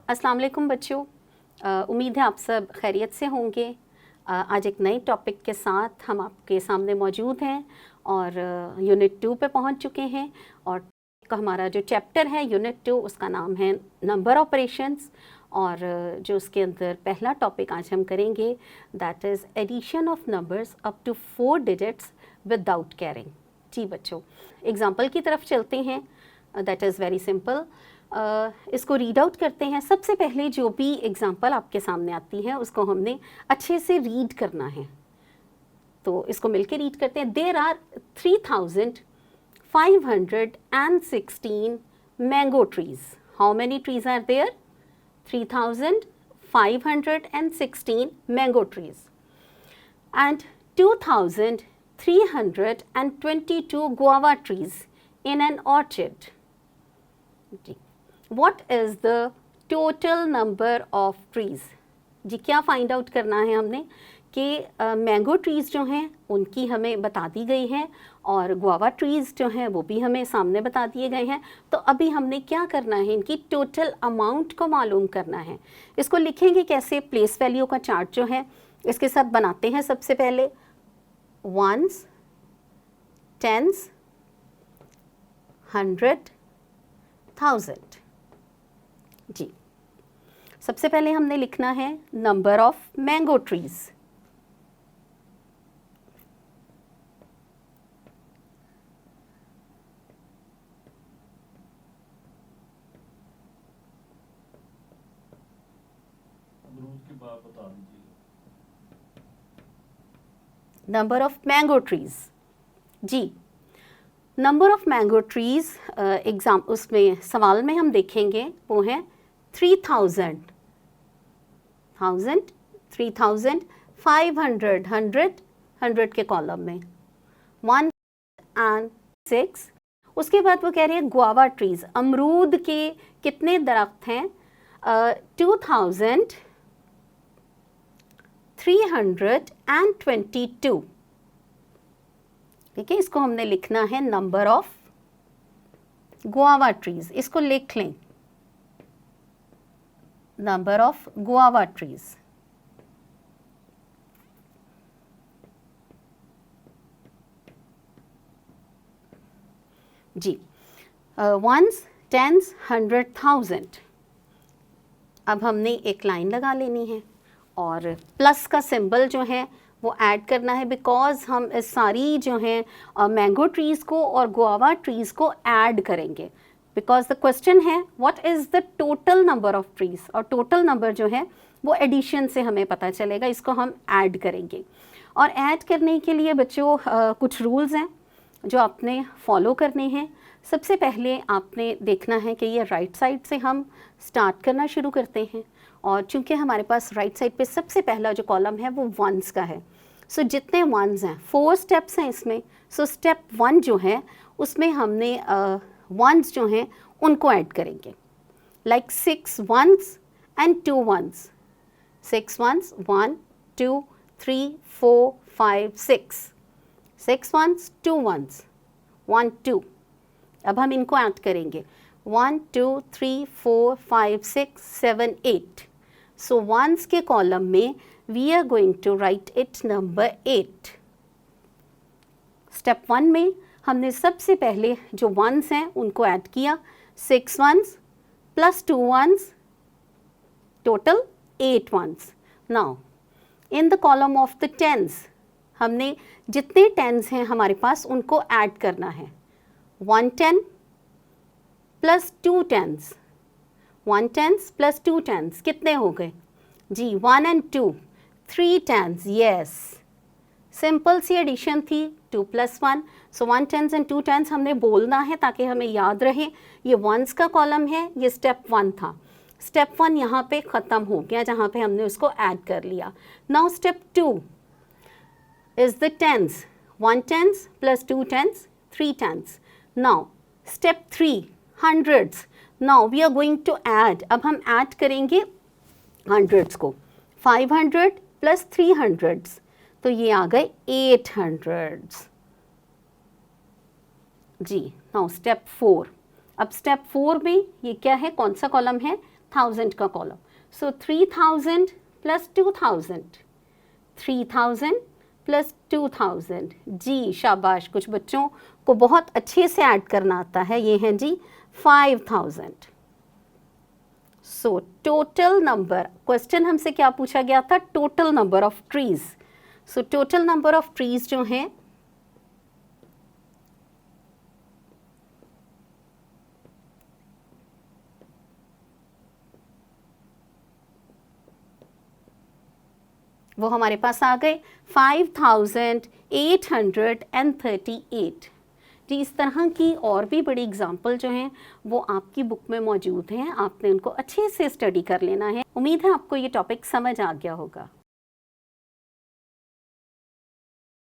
अस्सलाम वालेकुम बच्चों, उम्मीद है आप सब खैरियत से होंगे। आज एक नए टॉपिक के साथ हम आपके सामने मौजूद हैं और यूनिट 2 पे पहुंच चुके हैं। और हमारा जो चैप्टर है यूनिट 2, उसका नाम है नंबर ऑपरेशंस। और जो उसके अंदर पहला टॉपिक आज हम करेंगे that is addition of numbers up to 4 digits without carrying. जी बच्चों, एग्जाम्पल की तरफ चलते हैं। That is very simple. इसको रीड आउट करते हैं। सबसे पहले जो भी एग्जाम्पल आपके सामने आती है उसको हमने अच्छे से रीड करना है, तो इसको मिलके रीड करते हैं। There are 3516 mango trees. How many trees are there? 3516 mango trees and 2322 guava trees in an orchard. What is the total number of trees? जी, क्या फाइंड आउट करना है हमने कि मैंगो ट्रीज़ जो हैं उनकी हमें बता दी गई हैं और गुआवा ट्रीज़ जो हैं वो भी हमें सामने बता दिए गए हैं। तो अभी हमने क्या करना है, इनकी टोटल अमाउंट को मालूम करना है। इसको लिखेंगे कैसे? प्लेस वैल्यू का चार्ट जो है इसके साथ बनाते हैं। सबसे पहले वंस, टेंस, 100, 1000। जी, सबसे पहले हमने लिखना है number of mango trees. Number of mango trees. जी, number of mango trees exam उसमें सवाल में हम देखेंगे वो है 3000, 1000, 3000, 500, 100 के कॉलम में 1 and 6। उसके बाद वो कह रही है गुआवा ट्रीज, अमरूद के कितने दरख्त हैं? 2322। ठीक है, इसको हमने लिखना है नंबर ऑफ गुआवा ट्रीज। इसको लिख लें, नंबर ऑफ गुआवा ट्रीज। जी, वंस, टेंस, 100, 1000। अब हमने एक लाइन लगा लेनी है और प्लस का सिंबल जो है वो ऐड करना है, बिकॉज हम इस सारी जो है मैंगो ट्रीज़ को और गुआवा ट्रीज़ को ऐड करेंगे। बिकॉज द क्वेश्चन है what is the total number of trees, और टोटल नंबर जो है वो एडिशन से हमें पता चलेगा। इसको हम ऐड करेंगे और ऐड करने के लिए बच्चों कुछ रूल्स हैं जो आपने फॉलो करने हैं। सबसे पहले आपने देखना है कि ये राइट साइड से हम स्टार्ट करना शुरू करते हैं, और चूंकि हमारे पास राइट साइड पे सबसे पहला जो कॉलम है वो वंस का है। सो जितने वंस हैं, 4 स्टेप्स हैं इसमें। सो स्टेप 1 जो है उसमें हमने वंस जो हैं उनको ऐड करेंगे, like 6 ones and 2 ones. 6 ones, 1 2 3 4 5 6, 6 ones, 2 ones, 1 2। अब हम इनको ऐड करेंगे 1 2 3 4 5 6 7 8। सो वंस के कॉलम में we are going to write it number 8। Step 1 में हमने सबसे पहले जो वंस हैं उनको ऐड किया, 6 ones plus 2 ones, total 8 ones. Now in the column of the tens हमने जितने टेंस हैं हमारे पास उनको ऐड करना है। 1 10 plus 2 tens, 1 tens plus 2 tens कितने हो गए? जी, 1 and 2, 3 टेंस। यस, सिंपल सी एडिशन थी, 2 + 1। सो 1 टेंस एंड 2 टेंस हमने बोलना है ताकि हमें याद रहे। ये वंस का कॉलम है, ये स्टेप 1 था। स्टेप 1 यहाँ पे ख़त्म हो गया जहाँ पे हमने उसको ऐड कर लिया। Now step 2 is the tens, 1 tens plus 2 tens, 3 tens. Now step 3, hundreds. Now we are going to add. अब हम ऐड करेंगे hundreds को, 500 plus 300s, तो ये आ गए 800s। जी, नाउ स्टेप 4। अब स्टेप 4 में ये क्या है, कौन सा कॉलम है? 1000 का कॉलम, सो 3000 प्लस 2000, 3000 प्लस 2000, जी शाबाश, कुछ बच्चों को बहुत अच्छे से ऐड करना आता है। ये हैं जी 5000। सो टोटल नंबर, क्वेश्चन हमसे क्या पूछा गया था, total number of trees. So total number of trees जो हैं वो हमारे पास आ गए 5838। जी इस तरह की और भी बड़ी एग्जाम्पल जो हैं वो आपकी बुक में मौजूद हैं, आपने उनको अच्छे से स्टडी कर लेना है। उम्मीद है आपको ये टॉपिक समझ आ गया होगा।